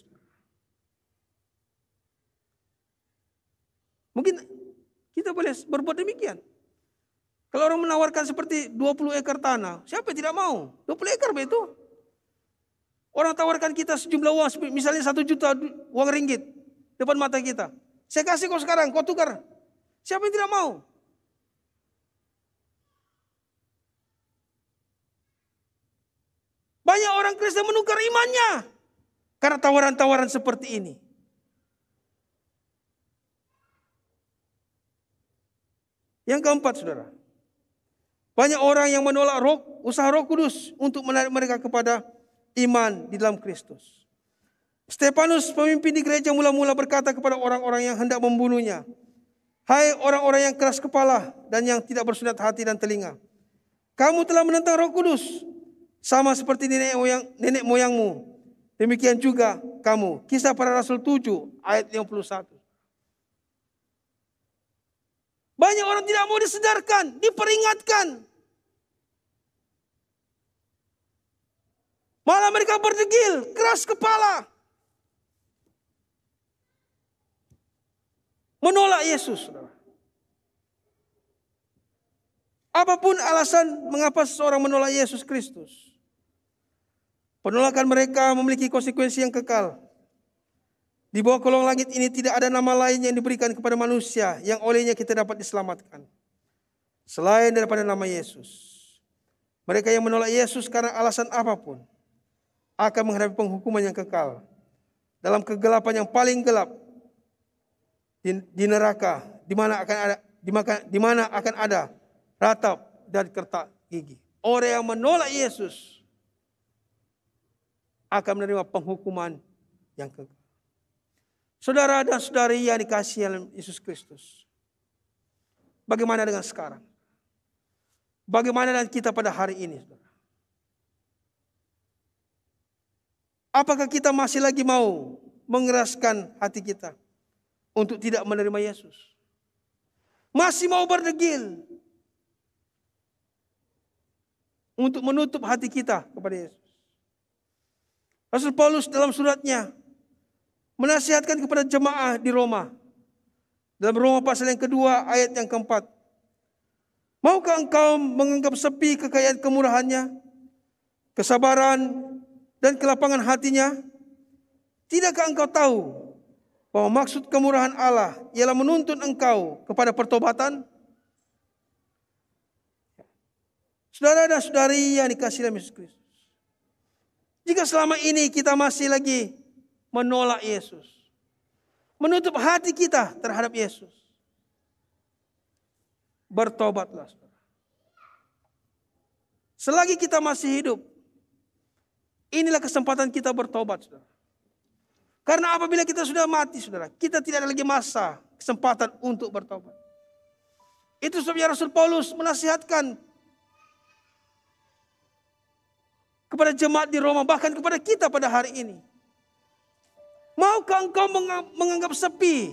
Mungkin kita boleh berbuat demikian. Kalau orang menawarkan seperti 20 ekar tanah, siapa yang tidak mau? 20 ekar itu. Orang tawarkan kita sejumlah uang, misalnya 1 juta uang ringgit depan mata kita. Saya kasih kau sekarang, kau tukar. Siapa yang tidak mau? Banyak orang Kristen menukar imannya karena tawaran-tawaran seperti ini. Yang keempat, saudara. Banyak orang yang menolak usaha Roh Kudus untuk menarik mereka kepada iman di dalam Kristus. Stefanus, pemimpin di gereja, mula-mula berkata kepada orang-orang yang hendak membunuhnya, "Hai orang-orang yang keras kepala dan yang tidak bersunat hati dan telinga. Kamu telah menentang Roh Kudus, sama seperti nenek moyangmu. Demikian juga kamu." Kisah Para Rasul 7 ayat 51. Banyak orang tidak mau disedarkan, diperingatkan. Malah mereka berdegil, keras kepala. Menolak Yesus. Apapun alasan mengapa seseorang menolak Yesus Kristus, penolakan mereka memiliki konsekuensi yang kekal. Di bawah kolong langit ini tidak ada nama lain yang diberikan kepada manusia yang olehnya kita dapat diselamatkan, selain daripada nama Yesus. Mereka yang menolak Yesus karena alasan apapun akan menghadapi penghukuman yang kekal dalam kegelapan yang paling gelap di neraka, di mana akan ada ratap dan kertak gigi. Orang yang menolak Yesus akan menerima penghukuman yang kekal. Saudara dan saudari yang dikasihi oleh Yesus Kristus, bagaimana dengan sekarang? Bagaimana dengan kita pada hari ini, saudara? Apakah kita masih lagi mau mengeraskan hati kita untuk tidak menerima Yesus? Masih mau berdegil untuk menutup hati kita kepada Yesus? Rasul Paulus dalam suratnya menasihatkan kepada jemaah di Roma. Dalam Roma pasal yang kedua ayat yang keempat. Maukah engkau menganggap sepi kekayaan kemurahannya, kesabaran dan kelapangan hatinya? Tidakkah engkau tahu bahwa maksud kemurahan Allah ialah menuntun engkau kepada pertobatan? Saudara dan saudari yang dikasihi oleh Yesus Kristus, jika selama ini kita masih lagi menolak Yesus, menutup hati kita terhadap Yesus, bertobatlah, saudara. Selagi kita masih hidup, inilah kesempatan kita bertobat, saudara. Karena apabila kita sudah mati, saudara, kita tidak ada lagi masa, kesempatan untuk bertobat. Itu sebabnya Rasul Paulus menasihatkan kepada jemaat di Roma, bahkan kepada kita pada hari ini. Maukah engkau menganggap sepi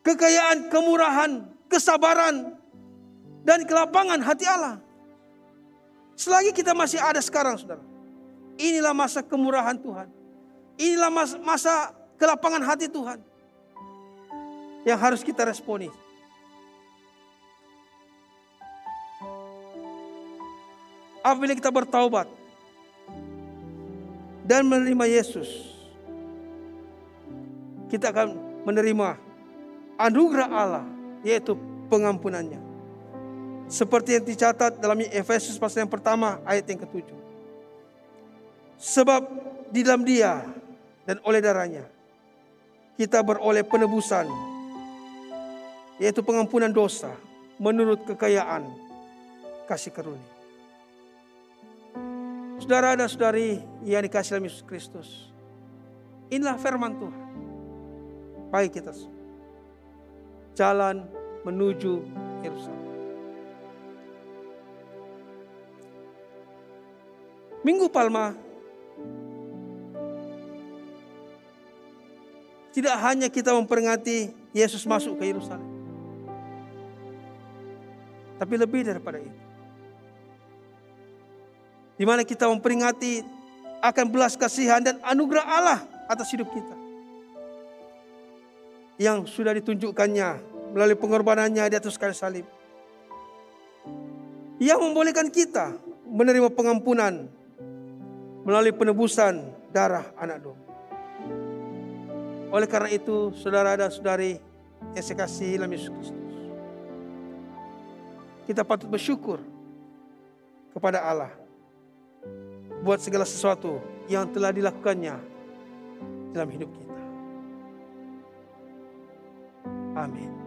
kekayaan, kemurahan, kesabaran, dan kelapangan hati Allah? Selagi kita masih ada sekarang, saudara, inilah masa kemurahan Tuhan. Inilah masa kelapangan hati Tuhan yang harus kita responi. Apabila kita bertaubat dan menerima Yesus, kita akan menerima anugerah Allah, yaitu pengampunannya. Seperti yang dicatat dalam Efesus pasal yang pertama ayat yang ke-7. Sebab di dalam Dia dan oleh darahnya kita beroleh penebusan, yaitu pengampunan dosa menurut kekayaan kasih karunia. Saudara dan saudari yang dikasihi oleh Yesus Kristus, inilah firman Tuhan bagi kita semua. Jalan menuju Yerusalem. Minggu Palma tidak hanya kita memperingati Yesus masuk ke Yerusalem, tapi lebih daripada itu. Di mana kita memperingati akan belas kasihan dan anugerah Allah atas hidup kita. Yang sudah ditunjukkannya melalui pengorbanannya di atas kayu salib. Yang membolehkan kita menerima pengampunan melalui penebusan darah anak domba. Oleh karena itu, saudara dan saudari yang saya kasihi dalam Yesus Kristus, kita patut bersyukur kepada Allah buat segala sesuatu yang telah dilakukannya dalam hidup kita. Amin.